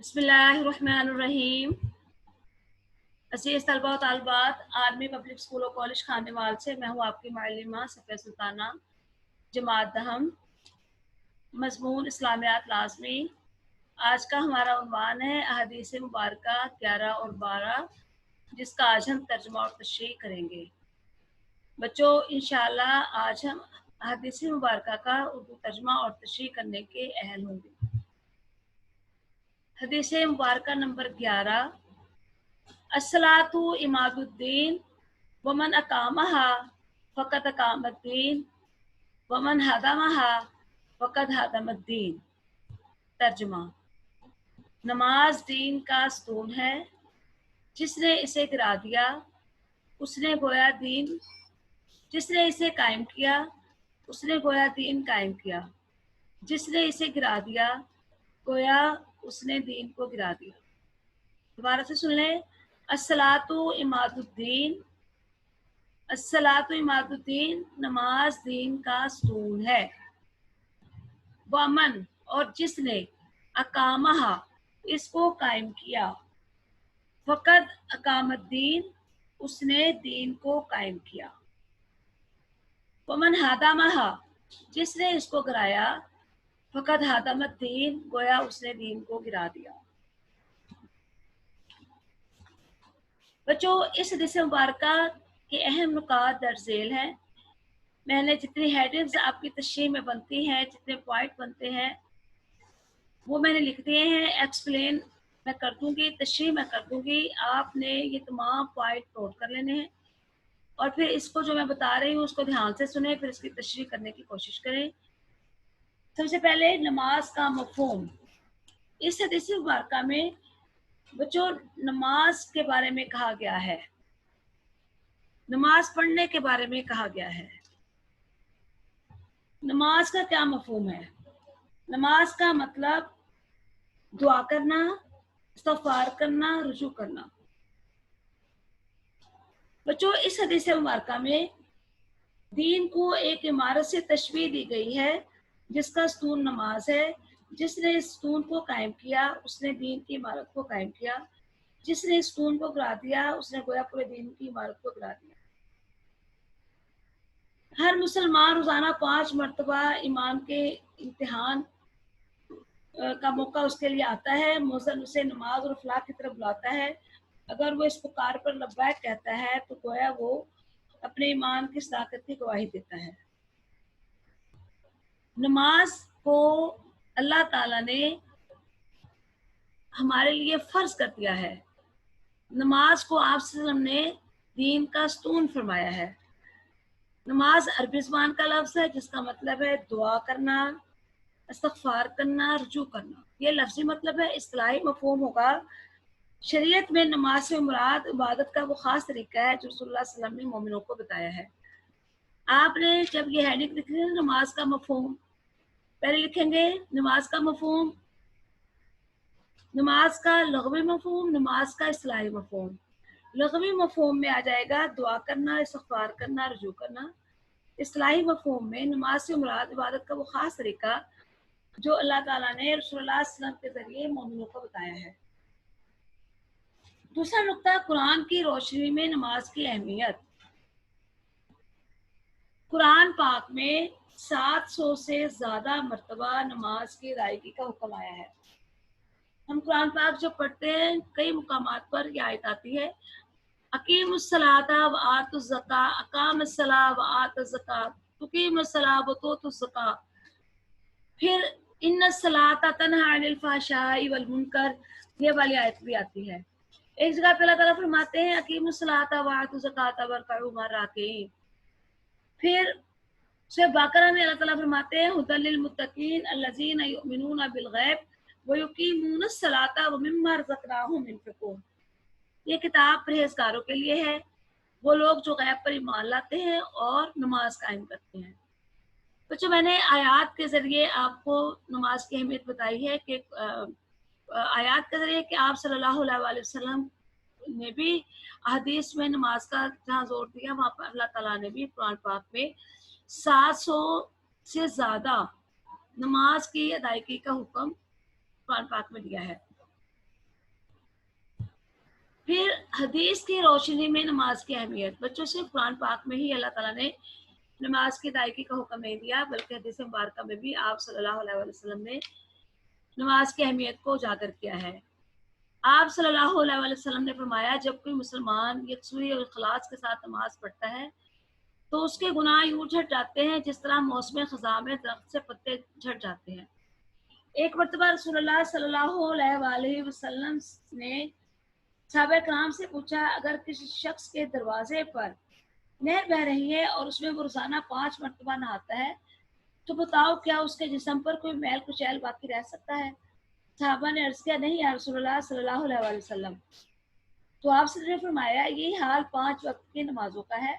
बिस्मिल्लाहिर्रहमानिर्रहीम। अज़ीज़ तलबा व तालिबात, आर्मी पब्लिक स्कूल और कॉलेज खानेवाल से मैं हूँ आपकी मालिमा सफ़िया सुल्ताना, जमात दहम, मज़मून इस्लामियात लाज़मी। आज का हमारा उन्वान है अहादीस मुबारका 11 और 12, जिसका आज हम तर्जुमा और तशरीह करेंगे। बच्चों, इंशाअल्लाह आज हम अहादीस मुबारका का उर्दू तर्जुमा और तशरीह करने के अहल होंगे। हदीस मुबारका नंबर 11, अस्सलातु इमादुद्दीन वमन अकामहा फ़क़द अकामद्दीन वमन हदमहा फ़क़द हदमद्दीन। तर्जुमा: नमाज दीन का स्तून है, जिसने इसे गिरा दिया उसने गोया दीन, जिसने इसे कायम किया उसने गोया दीन कायम किया, जिसने इसे गिरा दिया गोया उसने दीन को गिरा दिया। दोबारा से सुन लें। अस्सलातु इमादुद्दीन, अस्सलातु इमादुद्दीन नमाज दीन का स्तून है। वमन और जिसने, अकामहा इसको कायम किया, फ़क़द अकामद्दीन उसने दीन को कायम किया, वमन हादमहा जिसने इसको गिराया, फ़क़द हादमद्दीन गोया उसने दीन को गिरा दिया। बच्चों, इस हदीस मुबारका के अहम नुकात दर्ज झेल हैं। मैंने जितनी हेडिंग्स आपकी तशरीह में बनती हैं, जितने पॉइंट बनते हैं, वो मैंने लिख दिए हैं। एक्सप्लेन मैं कर दूंगी, तशरीह मैं कर दूंगी। आपने ये तमाम पॉइंट नोट कर लेने हैं और फिर इसको जो मैं बता रही हूँ उसको ध्यान से सुने, फिर इसकी तशरीह करने की कोशिश करें। सबसे पहले नमाज का मफ़हूम। इस हदीस मुबारका में बच्चों नमाज के बारे में कहा गया है, नमाज पढ़ने के बारे में कहा गया है। नमाज का क्या मफ़हूम है? नमाज का मतलब दुआ करना, इस्तग़फ़ार करना, रुजू करना। बच्चों, इस हदीस मुबारका में दीन को एक इमारत से तशबीह दी गई है, जिसका स्तून नमाज है। जिसने इस स्तून को कायम किया उसने दीन की इमारत को कायम किया, जिसने इस स्तून को गिरा दिया उसने गोया पूरे दीन की इमारत को गिरा दिया। हर मुसलमान रोजाना 5 मरतबा ईमान के इम्तिहान का मौका उसके लिए आता है। मौज़न उसे नमाज और फलाह की तरफ बुलाता है। अगर वो इस पुकार पर लब्बैक कहता है तो गोया वो अपने ईमान की सदाकत की गवाही देता है। नमाज को अल्लाह ताला ने हमारे लिए फर्ज कर दिया है। नमाज को आप सल्लल्लाहु अलैहि वसल्लम ने दीन का स्तून फरमाया है। नमाज अरबी ज़बान का लफ्ज़ है, जिसका मतलब है दुआ करना, इस्तग़फ़ार करना, रुजू करना। ये लफ्ज़ी मतलब है। इस्तिलाही मफ़हूम होगा, शरीयत में नमाज से मुराद इबादत का वो ख़ास तरीका है जो रसूलुल्लाह सल्लल्लाहु अलैहि वसल्लम ने मोमिनों को बताया है। आपने जब ये हेडिंग लिखी है नमाज का मफ़हूम, पहले लिखेंगे नमाज का मफ़हूम, नमाज का लग़वी मफ़हूम, नमाज का इस्तिलाही मफ़हूम। लग़वी मफ़हूम में आ जाएगा दुआ करना, इस्तग़फ़ार करना, रुजू करना। इस्तिलाही मफ़हूम में नमाज से मुराद इबादत का वो ख़ास तरीका जो अल्लाह ताला ने रसूलुल्लाह सल्लल्लाहु अलैहि वसल्लम के ज़रिए मोमिनों को बताया है। दूसरा नुक्ता, कुरान की रोशनी में नमाज की अहमियत। कुरान पाक में 700 से ज़्यादा मरतबा नमाज की अदायगी का हुक्म आया है। हम कुरान पाक जब पढ़ते हैं, कई मुकामात पर यह आयत आती है, अकीमुस्सलाता व आतुज़्ज़का, अकामस्सला व आतुज़्ज़का, तुकीमुस्सला व तुतुज़्ज़का। फिर इन्नस्सलाता तन्हा अनिल फ़हशाई वल मुनकर, ये वाली आयत भी आती है। एक जगह पे अल्लाह ताला फरमाते हैं अकीमुस्सलाता व आतुज़्ज़काता वरकऊ मर्राकीन। फिर सूरह बकरा में अल्लाह ताला फरमाते हैं हुदल लिल मुत्तकीन अल्लज़ीना युमिनूना बिल गैब व युकीमूनस सलाता व मिम्मा रज़क़नाहुम युनफ़िक़ून। ये किताब परहेज़गारों के लिए है, वो लोग जो गैब पर ईमान लाते हैं और नमाज कायम करते हैं। बच्चों, मैंने आयात के ज़रिए आपको नमाज की अहमियत बताई है कि आयात के ज़रिए कि आप सल्लल्लाहु अलैहि वसल्लम ने भी हदीस में नमाज का जहाँ जोर दिया, वहाँ पर अल्लाह ताला ने भी कुरान पाक में 700 से ज़्यादा नमाज की अदायगी का हुक्म कुरान पाक में दिया है। फिर हदीस की रोशनी में नमाज की अहमियत। बच्चों, सिर्फ कुरान पाक में ही अल्लाह ताला ने नमाज की अदायगी का हुक्म नहीं दिया, बल्कि हदीस मुबारका में भी आप सल्लल्लाहु अलैहि वसल्लम ने नमाज की अहमियत को उजागर किया है। आप सल्लल्लाहु अलैहि वसल्लम ने फरमाया, जब कोई मुसलमान यकसुई और इखलास के साथ नमाज पढ़ता है तो उसके गुनाह यूं झड़ जाते हैं जिस तरह मौसम खज़ां में दरख्त से पत्ते झड़ जाते हैं। एक मरतबा रसूलुल्लाह सल्लल्लाहु अलैहि वसल्लम ने सहाबा कराम से पूछा, अगर किसी शख्स के दरवाजे पर नहर बह रही है और उसमें वो रोजाना 5 मरतबा नहाता है, तो बताओ क्या उसके जिस्म पर कोई मैल कुचैल बाकी रह सकता है? सहाबा ने अर्ज किया, नहीं या रसूलुल्लाह सल्लल्लाहु अलैहि वसल्लम। तो आपसे ने फरमाया, यही हाल 5 वक्त की नमाजों का है।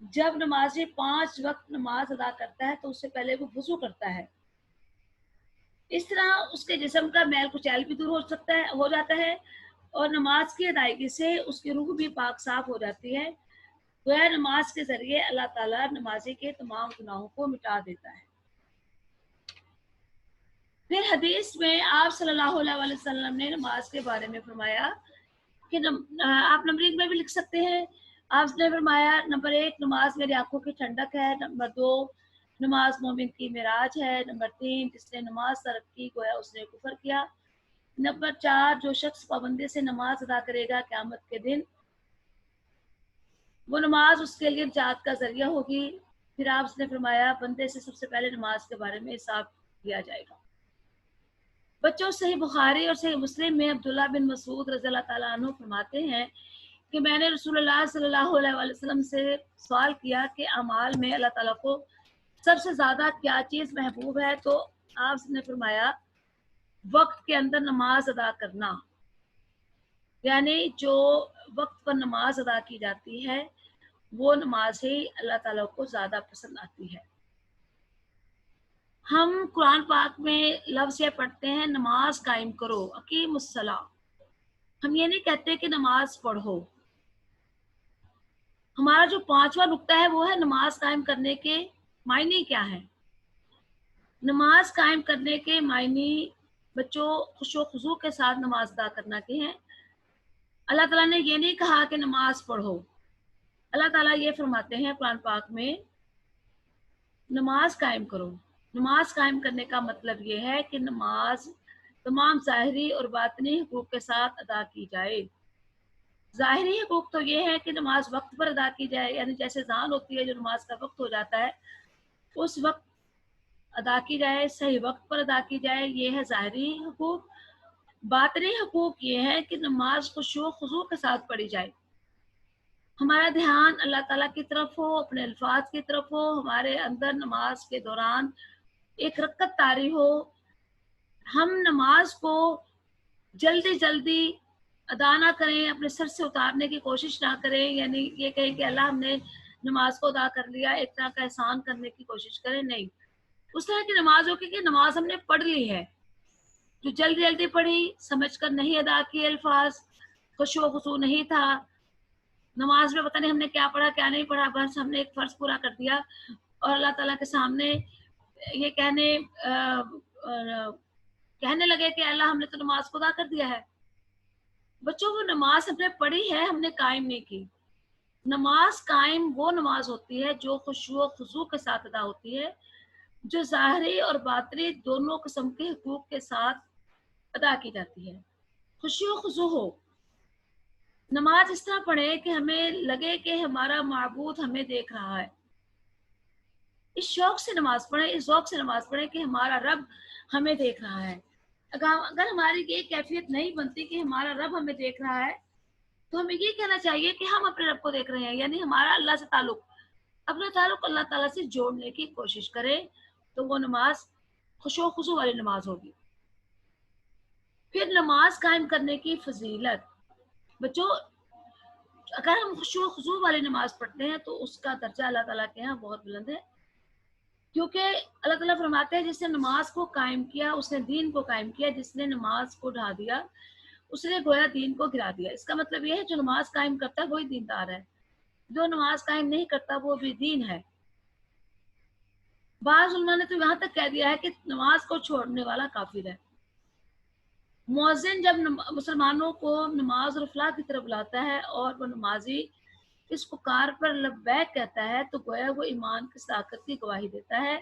जब नमाजी 5 वक्त नमाज अदा करता है तो उससे पहले वो वुजू करता है। इस तरह उसके जिस्म का मैल कुचैल भी दूर हो जाता है और नमाज की अदायगी से उसकी रूह भी पाक साफ हो जाती है। गोया नमाज के जरिए अल्लाह ताला नमाजी के तमाम गुनाहों को मिटा देता है। फिर हदीस में आप सल्लल्लाहु अलैहि वसल्लम ने नमाज के बारे में फरमाया कि आप नंबरिंग में भी लिख सकते हैं। आपने फरमाया, नंबर 1 नमाज मेरी आंखों की ठंडक है, नंबर 2 नमाज मोमिन की मिराज है, नंबर 3 जिसने नमाज तर्क की गोया उसने कुफर किया, नंबर 4 जो शख्स पाबंदी से नमाज अदा करेगा क़यामत के दिन वो नमाज उसके लिए निजात का जरिया होगी। फिर आपने फरमाया, बंदे से सबसे पहले नमाज के बारे में हिसाब लिया जाएगा। बच्चों, सही बुखारी और सही मुस्लिम में अब्दुल्ला बिन मसूद रज़ियल्लाहु ताला अन्हु फरमाते हैं कि मैंने रसूलुल्लाह सल्लल्लाहु अलैहि वसल्लम से सवाल किया कि अमाल में अल्लाह ताला को सबसे ज्यादा क्या चीज महबूब है, तो आपने फरमाया, वक्त के अंदर नमाज अदा करना, यानी जो वक्त पर नमाज अदा की जाती है वो नमाज ही अल्लाह ताला को ज्यादा पसंद आती है। हम कुरान पाक में लफ्ज़ ये पढ़ते हैं, नमाज कायम करो, अकीमुस्सला। हम ये नहीं कहते कि नमाज पढ़ो। हमारा जो 5वां नुक्ता है वो है नमाज कायम करने के मायने क्या है। नमाज कायम करने के मायने बच्चों खुशो खुजू के साथ नमाज अदा करना के हैं। अल्लाह ताला ने ये नहीं कहा कि नमाज पढ़ो। अल्लाह ताला ये फरमाते हैं कुरान पाक में, नमाज कायम करो। नमाज कायम करने का मतलब ये है कि नमाज तमाम ज़ाहिरी और बातिनी हुकूक के साथ अदा की जाए। ज़ाहिरी हुकूक तो ये है कि नमाज वक्त पर अदा की जाए, यानी जैसे ज़ान होती है जो नमाज का वक्त हो जाता है उस वक्त अदा की जाए, सही वक्त पर अदा की जाए, ये है ज़ाहिरी हुकूक। बातिनी हुकूक ये है कि नमाज खुशू खुजू के साथ पढ़ी जाए, हमारा ध्यान अल्लाह ताला की तरफ हो, अपने अल्फाज की तरफ हो, हमारे अंदर नमाज के दौरान एक रकत तारी हो, हम नमाज को जल्दी जल्दी अदा ना करें, अपने सर से उतारने की कोशिश ना करें, यानी ये कहें कि अल्लाह हमने नमाज को अदा कर लिया, एक तरह का एहसान करने की कोशिश करें, नहीं। उस तरह की नमाज होगी कि नमाज हमने पढ़ ली है, जो जल्दी जल्दी पढ़ी, समझ कर नहीं अदा किए, अल्फाज खुशो खुशू नहीं था, नमाज में पता नहीं हमने क्या पढ़ा क्या नहीं पढ़ा, बस हमने एक फर्ज पूरा कर दिया और अल्लाह ताला के सामने ये कहने लगे कि अल्लाह हमने तो नमाज को अदा कर दिया है। बच्चों, वो नमाज हमने पढ़ी है, हमने कायम नहीं की। नमाज कायम वो नमाज होती है जो खुशू खुजू के साथ अदा होती है, जो ज़ाहिरी और बातिनी दोनों किस्म के हुकूक के साथ अदा की जाती है। खुशू खुजू हो, नमाज इस तरह पढ़े कि हमें लगे कि हमारा माबूद हमें देख रहा है। इस शौक से नमाज पढ़े, इस ज़ौक़ से नमाज पढ़े कि हमारा रब हमें देख रहा है। अगर हमारी ये कैफियत नहीं बनती कि हमारा रब हमें देख रहा है, तो हमें ये कहना चाहिए कि हम अपने रब को देख रहे हैं, यानी हमारा अल्लाह से ताल्लुक, अपना ताल्लुक अल्लाह ताला से जोड़ने की कोशिश करें, तो वो नमाज खुशो खुशू वाली नमाज होगी। फिर नमाज कायम करने की फजीलत। बच्चों, अगर हम खुशू खुशू वाली नमाज पढ़ते हैं तो उसका दर्जा अल्लाह ताला के यहाँ बहुत बुलंद है, क्योंकि अल्लाह ताला फरमाते हैं, जिसने नमाज को कायम किया उसने दीन को कायम किया, जिसने नमाज को ढा दिया उसने गोया दीन को गिरा दिया। इसका मतलब यह है, जो नमाज कायम करता है वही दीनदार है, जो नमाज कायम नहीं करता वो भी दीन है। बाज़ उलमा ने तो यहाँ तक कह दिया है कि नमाज को छोड़ने वाला काफिर है। मुअज्जिन जब मुसलमानों को नमाज और फलाह की तरफ बुलाता है और वो नमाजी इस पुकार पर लब्बैक कहता है तो गोया वो ईमान की ताकत की गवाही देता है।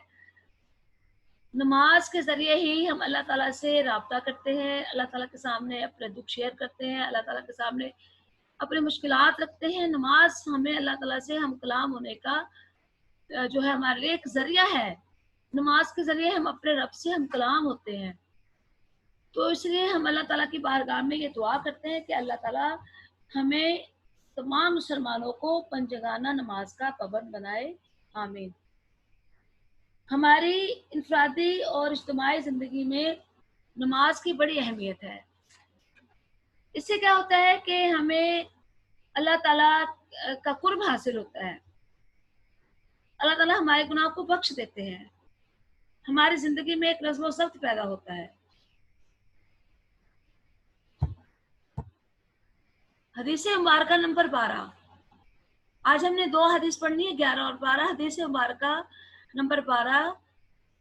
नमाज के ज़रिए ही हम अल्लाह ताला से राब्ता करते हैं, अल्लाह ताला के सामने अपने दुख शेयर करते हैं, अल्लाह ताला के सामने अपनी मुश्किलात रखते हैं। नमाज हमें अल्लाह ताला से हम कलाम होने का जो है हमारे लिए एक ज़रिया है। नमाज के ज़रिए हम अपने रब से हम कलाम होते हैं। तो इसलिए हम अल्लाह ताला की बारगाह में ये दुआ करते हैं कि अल्लाह ताला हमें तमाम मुसलमानों को पंजगाना नमाज का पाबंद बनाए, आमीन। हमारी इनफरादी और इज्तिमाई ज़िंदगी में नमाज की बड़ी अहमियत है। इससे क्या होता है कि हमें अल्लाह ताला का कुर्ब हासिल होता है। अल्लाह ताला हमारे गुनाह को बख्श देते हैं। हमारी ज़िंदगी में एक नज़्म व ज़ब्त पैदा होता है। हदीस मुबारका नंबर 12। आज हमने 2 हदीस पढ़नी है, 11 और 12। हदीस मुबारका नंबर 12,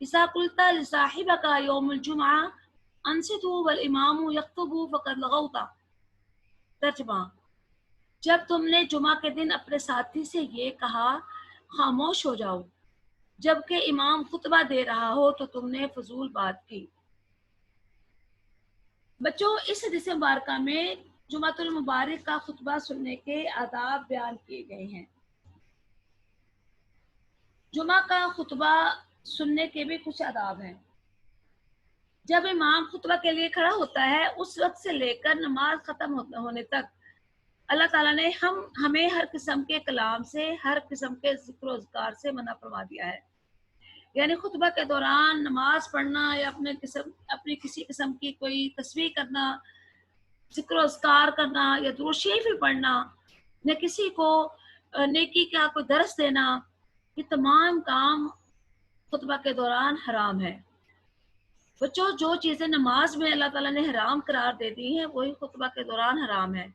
इज़ा कुल्ता लिसाहिबका यौमुल जुमआ अंसितू वल इमामु यख्तुबु फ़क़द लगौता। तर्जुमा, जब तुमने जुमा के दिन अपने साथी से ये कहा खामोश हो जाओ जबकि इमाम खुतबा दे रहा हो तो तुमने फजूल बात की। बच्चों, इस हदीस मुबारका में जुमातुल मुबारक का खुतबा सुनने के आदाब बयान किए गए हैं। जुमा का खुतबा सुनने के भी कुछ आदाब हैं। जब इमाम खुतबा के लिए खड़ा होता है उस वक्त से लेकर नमाज खत्म होने तक अल्लाह ताला ने हमें हर किस्म के कलाम से, हर किस्म के जिक्र अज़कार से मना फरमा दिया है। यानी खुतबा के दौरान नमाज पढ़ना या अपनी किसी किस्म की कोई तस्बीह करना, जिक्र अज़कार करना या दुरूद शरीफ पढ़ना, न किसी को नेकी का कोई दर्स देना, ये तमाम काम खुतबा के दौरान हराम है। बच्चों, जो चीज़ें नमाज में अल्लाह ताला ने हराम करार दे दी हैं वही खुतबा के दौरान हराम है।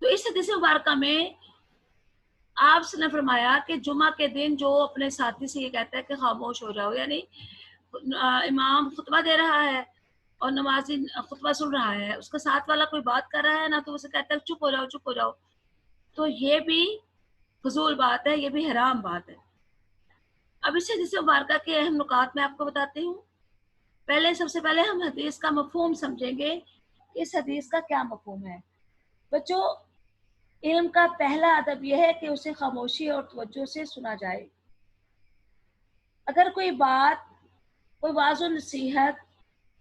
तो इस हदीस मुबारका में आपने फरमाया कि जुमा के दिन जो अपने साथी से ये कहता है कि खामोश हो जाओ, यानी इमाम खुतबा दे रहा है और नमाजी खुतबा सुन रहा है, उसका साथ वाला कोई बात कर रहा है ना, तो उसे कहता है चुप हो जाओ, चुप हो जाओ। तो ये भी फजूल बात है, ये भी हराम बात है। अब इस हदीस मुबारका के अहम नुकात मैं आपको बताती हूँ। सबसे पहले हम हदीस का मफहूम समझेंगे, इस हदीस का क्या मफहूम है। बच्चों, इल्म का पहला अदब यह है कि उसे खामोशी और तवज्जो से सुना जाए। अगर कोई बात, कोई वाज़ो नसीहत,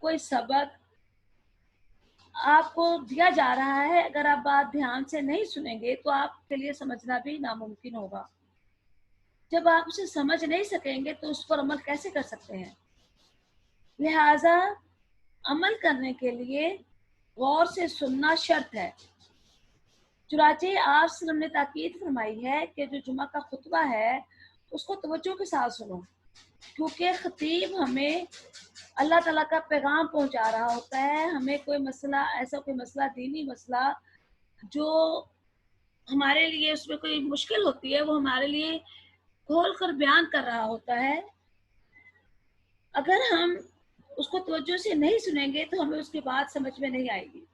कोई सबक आपको दिया जा रहा है, अगर आप बात ध्यान से नहीं सुनेंगे तो आपके लिए समझना भी नामुमकिन होगा। जब आप उसे समझ नहीं सकेंगे तो उस पर अमल कैसे कर सकते हैं। लिहाजा अमल करने के लिए गौर से सुनना शर्त है। चुनाचे आप सल्लल्लाहु अलैहि वसल्लम ने ताकीद फरमाई है कि जो जुमा का खुतबा है उसको तवज्जो के साथ सुनो, क्योंकि खतीब हमें अल्लाह ताला का पैगाम पहुंचा रहा होता है। हमें कोई मसला, ऐसा कोई मसला, दीनी मसला जो हमारे लिए उसमें कोई मुश्किल होती है, वो हमारे लिए खोल कर बयान कर रहा होता है। अगर हम उसको तवज्जो से नहीं सुनेंगे तो हमें उसकी बात समझ में नहीं आएगी।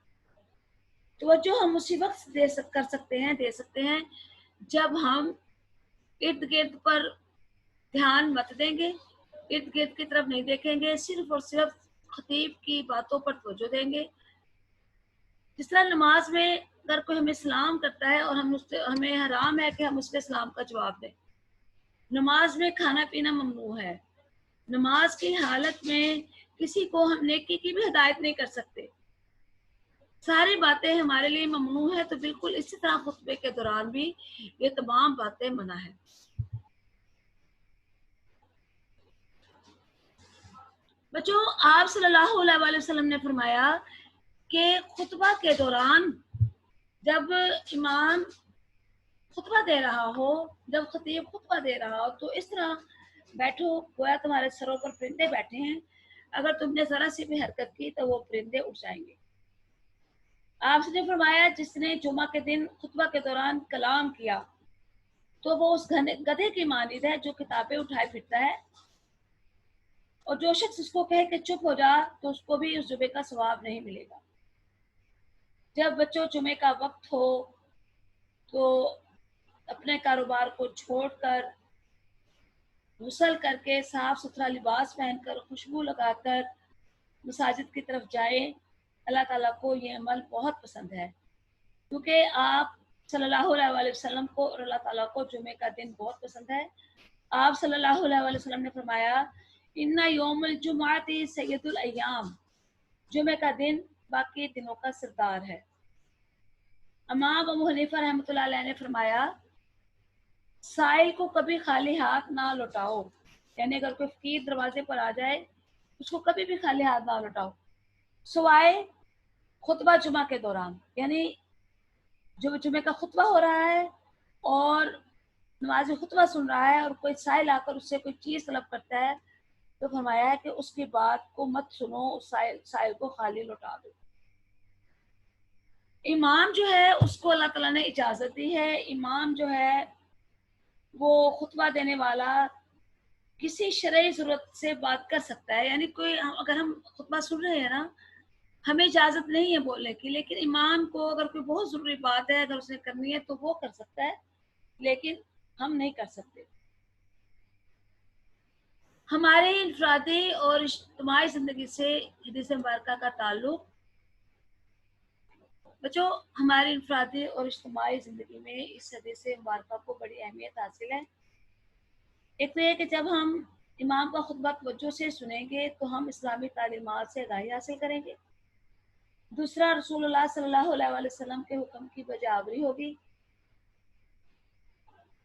तवज्जो हम उसी वक्त दे सकते हैं जब हम इर्द गिर्द पर ध्यान मत देंगे, इर्द गिर्द की तरफ नहीं देखेंगे, सिर्फ और सिर्फ खतीब की बातों पर तवज्जो देंगे। जिस तरह नमाज में अगर कोई हमें सलाम करता है और हमें हराम है कि हम उसके सलाम का जवाब दें। नमाज में खाना पीना ममनू है। नमाज की हालत में किसी को हम नेकी की भी हिदायत नहीं कर सकते। सारी बातें हमारे लिए ममनू है, तो बिल्कुल इसी तरह खुतबे के दौरान भी ये तमाम बातें मना है। बच्चों, आप सल्लल्लाहु अलैहि वसल्लम ने फरमाया कि खुतबा के दौरान जब इमाम खुतबा दे रहा हो, जब खतीब खुतबा दे रहा हो, तो इस तरह बैठो गोया तुम्हारे सरों पर परिंदे बैठे हैं। अगर तुमने जरा सी भी हरकत की तो वो परिंदे उड़ जाएंगे। आपने फरमाया जिसने जुमा के दिन खुतबा के दौरान कलाम किया तो वो उस गधे की मानिद है जो किताबें उठाए फिरता है اور جو شخص اس کو کہے کہ چپ ہو جا تو اس کو بھی اس جمعے کا ثواب نہیں ملے گا۔ جب بچوں جمعے کا وقت ہو تو اپنے کاروبار کو چھوڑ کر، غسل کر کے، صاف ستھرا لباس پہن کر، خوشبو لگا کر مساجد کی طرف جائیں۔ اللہ تعالیٰ کو یہ عمل بہت پسند ہے، کیونکہ آپ صلی اللہ علیہ وسلم کو اور اللہ تعالیٰ کو جمعے کا دن بہت پسند ہے۔ آپ صلی اللہ علیہ وسلم نے فرمایا ان یوم الجمعۃ سید الایام، جمعے کا دن باقی دنوں کا سردار ہے۔ امام ابو حنیفہ رحمۃ اللہ علیہ نے فرمایا سائل کو کبھی خالی ہاتھ نہ لوٹاؤ، یعنی اگر کوئی فقیر دروازے پر آ جائے اس کو کبھی بھی خالی ہاتھ نہ لوٹاؤ، سوائے خطبہ جمعہ کے دوران، یعنی جو جمعے کا خطبہ ہو رہا ہے اور نماز خطبہ سن رہا ہے اور کوئی سائل آ کر اس سے کوئی چیز طلب کرتا ہے تو فرمایا ہے کہ اس کی بات کو مت سنو، اس سائل کو خالی لوٹا دو۔ امام جو ہے اس کو اللہ تعالیٰ نے اجازت دی ہے، امام جو ہے وہ خطبہ دینے والا کسی شرعی ضرورت سے بات کر سکتا ہے، یعنی کوئی اگر ہم خطبہ سن رہے ہیں نا، ہمیں اجازت نہیں ہے بولنے کی، لیکن امام کو اگر کوئی بہت ضروری بات ہے اگر اس نے کرنی ہے تو وہ کر سکتا ہے، لیکن ہم نہیں کر سکتے۔ ہمارے انفرادی اور اجتماعی زندگی سے حدیث مبارکہ کا تعلق، بچوں ہماری انفرادی اور اجتماعی زندگی میں اس حدیث مبارکہ کو بڑی اہمیت حاصل ہے۔ ایک تو یہ کہ جب ہم امام کا خطبہ توجہ سے سنیں گے تو ہم اسلامی تعلیمات سے آگاہی حاصل کریں گے۔ دوسرا، رسول اللہ صلی اللہ علیہ وسلم کے حکم کی بجاوری ہوگی۔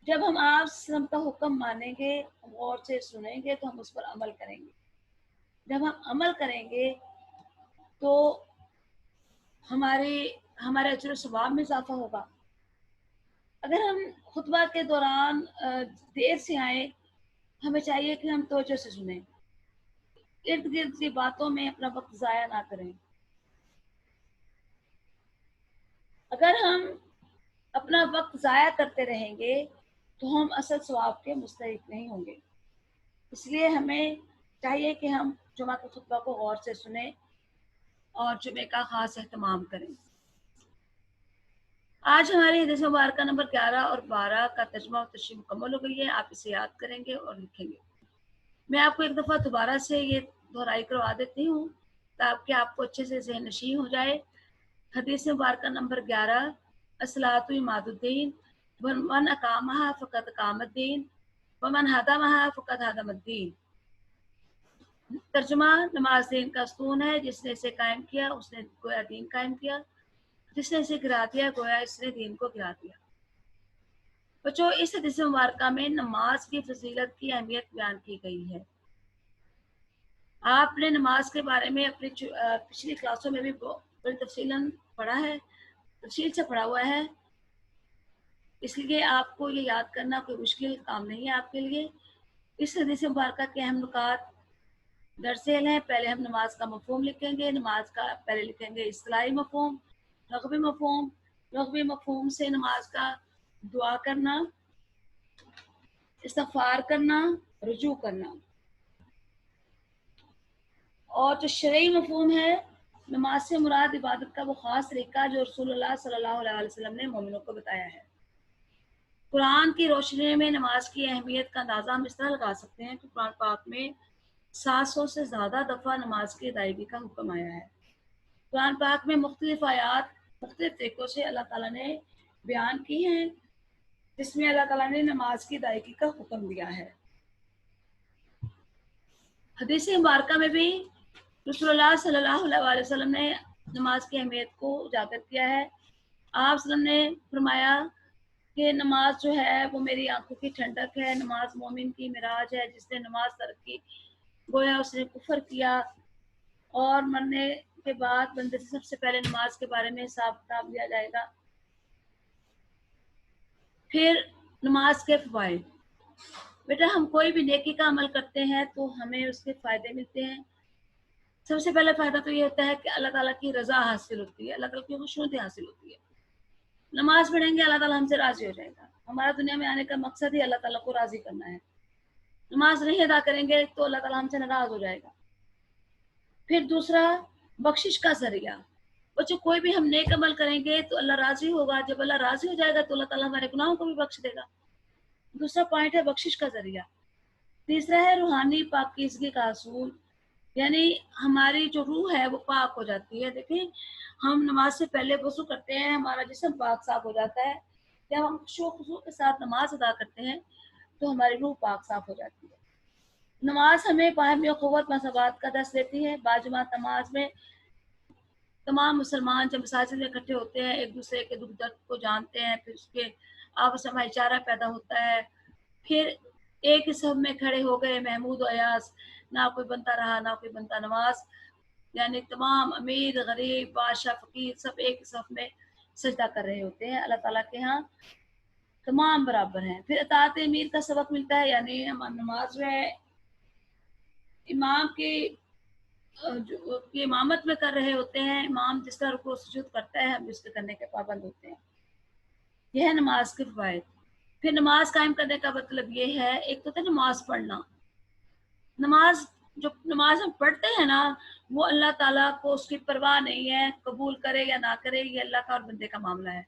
جب ہم آپ وسلم کا حکم مانیں گے، غور سے سنیں گے تو ہم اس پر عمل کریں گے۔ جب ہم عمل کریں گے تو ہمارے اجر و ثواب میں اضافہ ہوگا۔ اگر ہم خطبہ کے دوران دیر سے آئیں، ہمیں چاہیے کہ ہم توجہ سے سنیں، ارد گرد کی باتوں میں اپنا وقت ضائع نہ کریں۔ اگر ہم اپنا وقت ضائع کرتے رہیں گے تو ہم اصل ثواب کے مستحق نہیں ہوں گے۔ اس لیے ہمیں چاہیے کہ ہم جمعہ کے خطبہ کو غور سے سنیں اور جمعے کا خاص اہتمام کریں۔ آج ہماری حدیث مبارکہ نمبر 11 اور 12 کا ترجمہ اور تشریح مکمل ہو گئی ہے۔ آپ اسے یاد کریں گے اور لکھیں گے۔ میں آپ کو ایک دفعہ دوبارہ سے یہ دہرائی کروا دیتی ہوں تاکہ آپ کو اچھے سے ذہن نشین ہو جائے۔ حدیث مبارکہ نمبر 11، الصلاۃ عماد الدین، من اقامہا فقد اقام الدین ومن ہدمہا فقد ہدم الدین۔ ترجمہ، نماز دین کا ستون ہے، جس نے اسے قائم کیا اس نے گویا دین قائم کیا، جس نے اسے گرا دیا گویا اس نے دین کو گرا دیا۔ بچوں اس حدیث مبارکہ میں نماز کی فضیلت کی اہمیت بیان کی گئی ہے۔ آپ نے نماز کے بارے میں اپنی پچھلی کلاسوں میں بھی بڑی تفصیلاً پڑھا ہے، تفصیل سے پڑھا ہوا ہے، اس لیے آپ کو یہ یاد کرنا کوئی مشکل کام نہیں ہے آپ کے لیے۔ اس حدیث مبارکہ کے اہم نکات درج ذیل ہیں۔ پہلے ہم نماز کا مفہوم لکھیں گے۔ نماز کا پہلے لکھیں گے اصطلاحی مفہوم، لغوی مفہوم۔ لغوی مفہوم سے نماز کا دعا کرنا، استغفار کرنا، رجوع کرنا۔ اور جو شرعی مفہوم ہے، نماز سے مراد عبادت کا وہ خاص طریقہ جو رسول اللہ صلی اللہ علیہ وسلم نے مومنوں کو بتایا ہے۔ قرآن کی روشنی میں نماز کی اہمیت کا اندازہ ہم اس طرح لگا سکتے ہیں کہ قرآن پاک میں 700 سے زیادہ دفعہ نماز کی ادائیگی کا حکم آیا ہے۔ قرآن پاک میں مختلف آیات مختلف طریقوں سے اللہ تعالیٰ نے بیان کی ہیں، جس میں اللہ تعالیٰ نے نماز کی ادائیگی کا حکم دیا ہے۔ حدیث مبارکہ میں بھی رسول اللہ صلی اللہ علیہ وسلم نے نماز کی اہمیت کو اجاگر کیا ہے۔ آپ صلی اللہ علیہ وسلم نے فرمایا کہ نماز جو ہے وہ میری آنکھوں کی ٹھنڈک ہے، نماز مومن کی معراج ہے، جس نے نماز ترک کی گویا اس نے کفر کیا، اور مرنے کے بعد بندے سے سب سے پہلے نماز کے بارے میں حساب کتاب لیا جائے گا۔ پھر نماز کے فوائد۔ بیٹا ہم کوئی بھی نیکی کا عمل کرتے ہیں تو ہمیں اس کے فائدے ملتے ہیں۔ سب سے پہلا فائدہ تو یہ ہوتا ہے کہ اللہ تعالیٰ کی رضا حاصل ہوتی ہے، اللہ تعالیٰ کی خوشنودی حاصل ہوتی ہے۔ نماز پڑھیں گے اللہ تعالیٰ ہم سے راضی ہو جائے گا۔ ہمارا دنیا میں آنے کا مقصد ہی اللہ تعالیٰ کو راضی کرنا ہے۔ नमाज नहीं अदा करेंगे तो अल्लाह ताला हमसे नाराज हो जाएगा। फिर दूसरा, बख्शिश का जरिया। बच्चों, कोई भी हम नेक अमल करेंगे तो अल्लाह राजी होगा, जब अल्लाह राजी हो जाएगा तो अल्लाह ताला हमारे गुनाहों को भी बख्श देगा। दूसरा पॉइंट है बख्शिश का जरिया। तीसरा है रूहानी पाकीज़गी का असूल, यानी हमारी जो रूह है वो पाक हो जाती है। देखिए, हम नमाज से पहले वज़ू करते हैं, हमारा जिस्म पाक साफ हो जाता है। जब हम खुशू-खुज़ू के साथ नमाज अदा करते हैं तो हमारी रूह पाक साफ हो जाती है। नमाज हमें बाहमी क़ुव्वत मसबात का दर्स देती है। बाजमात नमाज में तमाम मुसलमान जब मसाजिद में इकट्ठे होते हैं, एक दूसरे के दुख दर्द को जानते हैं, फिर उसके आपस में भाईचारा पैदा होता है। फिर एक ही सफ में खड़े हो गए महमूद और अयास, ना कोई बनता रहा ना कोई बनता नवाज, यानी तमाम अमीर गरीब बादशाह फकीर सब एक सफ में सजदा कर रहे होते हैं। अल्लाह ताला के यहाँ तमाम बराबर हैं। फिर अताअत अमीर का सबक मिलता है, यानी हम नमाज में इमाम की जो की इमामत में कर रहे होते हैं, इमाम जिसका रुकू सुजूद करता है, हम भी उसके करने के पाबंद होते हैं। यह है नमाज के फ़वाइद। फिर नमाज कायम करने का मतलब ये है, एक तो था नमाज पढ़ना। नमाज जो नमाज हम पढ़ते हैं ना, वो अल्लाह ताला को उसकी परवाह नहीं है, कबूल करे या ना करे ये अल्लाह का और बंदे का मामला है।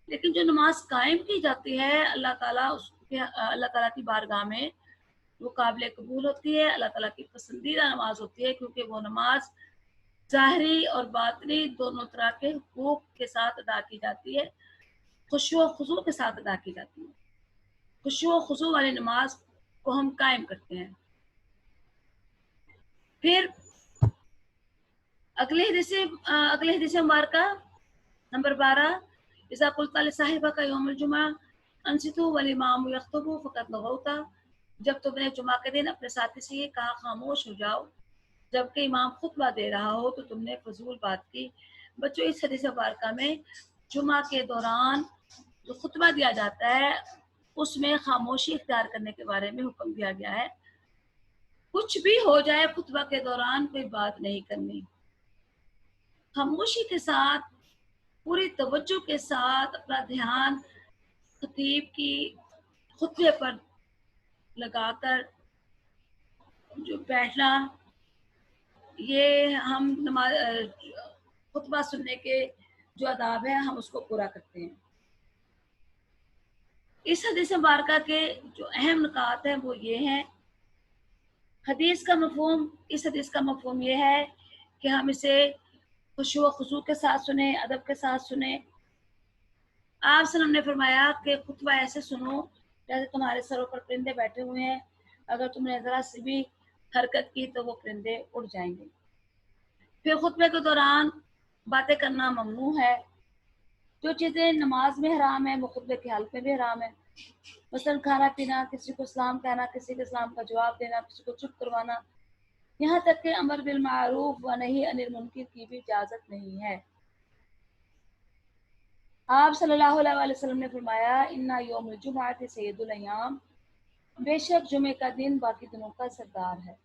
लेकिन जो नमाज कायम की जाती है, अल्लाह ताला उसके अल्लाह ताला की बारगाह में वो काबिल कबूल होती है, अल्लाह ताला की पसंदीदा नमाज होती है, क्योंकि वो नमाज ज़ाहिरी और बातिनी दोनों तरह के हुकूक के साथ अदा की जाती है, खुशू व खुज़ू के साथ अदा की जाती है। खुशू व खुज़ू वाली नमाज को हम कायम करते हैं। फिर अगले हदीस मुबारका नंबर 12, इज़ा कुल्ता लिसाहिबका यौमुल जुमा अंसितू वल इमाम यख्तुबु फ़क़द लगौता। जब तुमने जुमा के दिन अपने साथी से ये कहा खामोश हो जाओ, जबकि इमाम खुतबा दे रहा हो, तो तुमने फजूल बात की। बच्चों, इस हदीस मुबारका में जुमा के दौरान जो खुतबा दिया जाता है उसमें खामोशी इख्तियार करने के बारे में हुक्म दिया गया है। कुछ भी हो जाए, खुतबा के दौरान कोई बात नहीं करनी। खामोशी के साथ, पूरी तवज्जो के साथ अपना ध्यान खतीब की खुतबे पर लगाकर जो बैठना, ये हम खुतबा सुनने के जो आदाब है हम उसको पूरा करते हैं। इस हदीस मुबारका के जो अहम नुकात हैं वो ये हैं। हदीस का मफ़हूम, इस हदीस का मफ़हूम ये है कि हम इसे खुशू व खुशू के साथ सुने, अदब के साथ सुने। आप सल्लल्लाहु ने फरमाया कि खुतबा ऐसे सुनो जैसे तुम्हारे सरों पर परिंदे बैठे हुए हैं, अगर तुमने ज़रा सी भी हरकत की तो वो परिंदे उड़ जाएंगे। फिर खुतबे के दौरान बातें करना ममनू है। जो चीज़ें नमाज में हराम है वो खुतबे की हालत में भी हराम है। मसलन खाना पीना, किसी को सलाम कहना, किसी के सलाम का जवाब देना, किसी को चुप करवाना, यहाँ तक कि अमर बिल मारूफ व नही अनिल मुनकिर की भी इजाज़त नहीं है। आप सल्लल्लाहु अलैहि वसल्लम ने फरमाया, इन्ना यौमुल जुमअति सय्यदुल अय्याम, बेशक जुमे का दिन बाकी दिनों का सरदार है।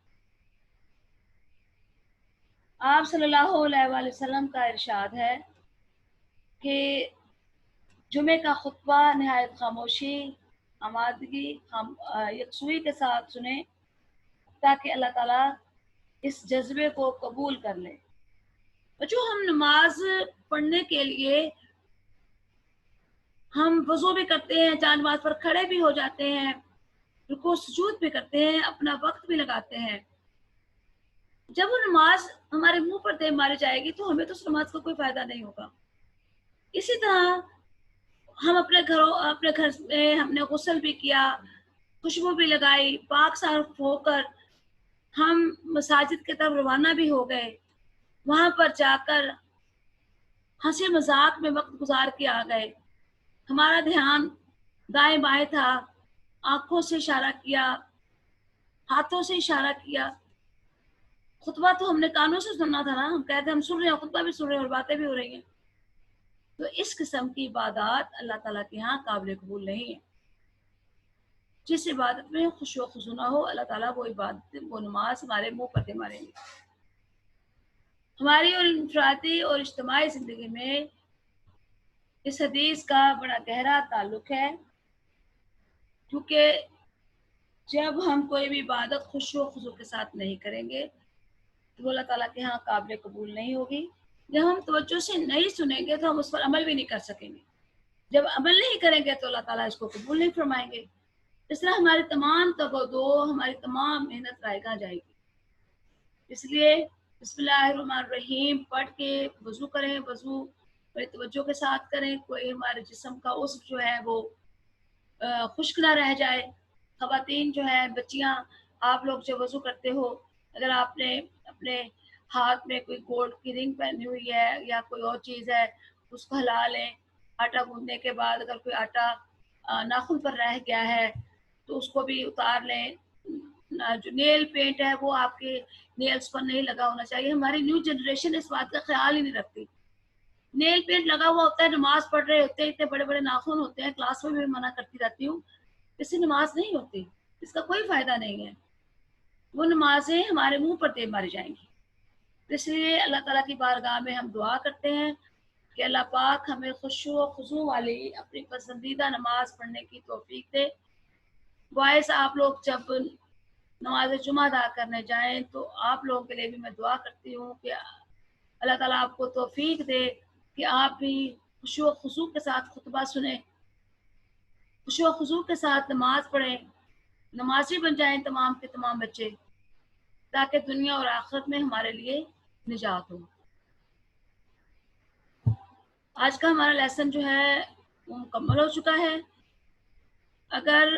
आप सल्लल्लाहु अलैहि वसल्लम का इरशाद है कि जुमे का खुतबा नहायत खामोशी, आमादगी, यकसुई के साथ सुने, ताकि अल्लाह ताला इस जज्बे को कबूल कर ले। बच्चों, हम नमाज पढ़ने के लिए हम वज़ू भी करते हैं, जान नमाज पर खड़े भी हो जाते हैं, रुकू सुजूद भी करते हैं, अपना वक्त भी लगाते हैं। जब वो नमाज हमारे मुंह पर दे मारी जाएगी तो हमें तो उस नमाज का कोई फायदा नहीं होगा। इसी तरह हम अपने घर में हमने गुस्ल भी किया, खुशबू भी लगाई, पाक साफ होकर हम मसाजिद की तरफ रवाना भी हो गए। वहां पर जाकर हंसी मजाक में वक्त गुजार के आ गए। हमारा ध्यान दाएं बाएं था, आंखों से इशारा किया, हाथों से इशारा किया। खुतबा तो हमने कानों से सुनना था ना, हम कहते हम सुन रहे हैं, खुतबा भी सुन रहे हैं और बातें भी हो रही हैं। तो इस किस्म की इबादत अल्लाह ताला के यहाँ काबिल कबूल नहीं है। जिस इबादत में खुशू खुशू ना हो, अल्लाह ताला वो इबादत, वो नमाज हमारे मुंह पर दे मारेंगे। हमारी और इंफरादी और इज्तिमाई ज़िंदगी में इस हदीस का बड़ा गहरा ताल्लुक है, क्योंकि जब हम कोई भी इबादत खुशू खुजू के साथ नहीं करेंगे तो वो अल्लाह ताला के यहाँ काबिल कबूल नहीं होगी। जब हम तवज्जो से नहीं सुनेंगे तो हम उस पर अमल भी नहीं कर सकेंगे। जब अमल नहीं करेंगे तो अल्लाह ताला इसको कबूल नहीं फरमाएंगे। इस तरह हमारी तमाम तवज्जो, हमारी तमाम मेहनत रायगा जाएगी। इसलिए बिस्मिल्लाहिर्रहमानिर्रहीम पढ़ के वज़ू करें, वज़ू बड़ी तवज्जो के साथ करें। कोई हमारे जिस्म का उज़्व जो है वो खुश्क ना रह जाए। ख़वातीन जो है, बच्चियाँ, आप लोग जब वज़ू करते हो, अगर आपने अपने हाथ में कोई गोल्ड की रिंग पहनी हुई है या कोई और चीज़ है, उसको हिला लें। आटा गूँथने के बाद अगर कोई आटा नाखून पर रह गया है, तो उसको भी उतार लें। जो नेल पेंट है, वो आपके नेल्स पर नहीं लगा होना चाहिए। हमारी न्यू जनरेशन इस बात का ख़्याल ही नहीं रखती। नेल पेंट लगा हुआ होता है, नमाज़ पढ़ रहे होते हैं, इतने बड़े-बड़े नाखून होते हैं, क्लास में भी मना करती रहती हूँ, इससे नमाज़ नहीं होती, इसका कोई फ़ायदा नहीं है। वो नमाज़ें हमारे मुँह पर दे मारी जाएँगी। इसलिए अल्लाह ताला की बारगाह में हम दुआ करते हैं कि अल्लाह पाक हमें खुशू और खुज़ू वाली अपनी पसंदीदा नमाज़ पढ़ने की तौफ़ीक दे। बॉयज़, आप लोग जब नमाज़ जुमा अदा करने जाएँ, तो आप लोगों के लिए भी मैं दुआ करती हूँ कि अल्लाह ताला आपको तौफ़ीक दे कि आप भी खुशू और खुशू के साथ खुतबा सुनें, खुशू और खुशू के साथ नमाज़ पढ़ें, नमाज़ी बन जाएँ तमाम के तमाम बच्चे, ताकि दुनिया और आखिरत में हमारे लिए निजात हो। आज का हमारा लेसन जो है वो मुकम्मल हो चुका है। अगर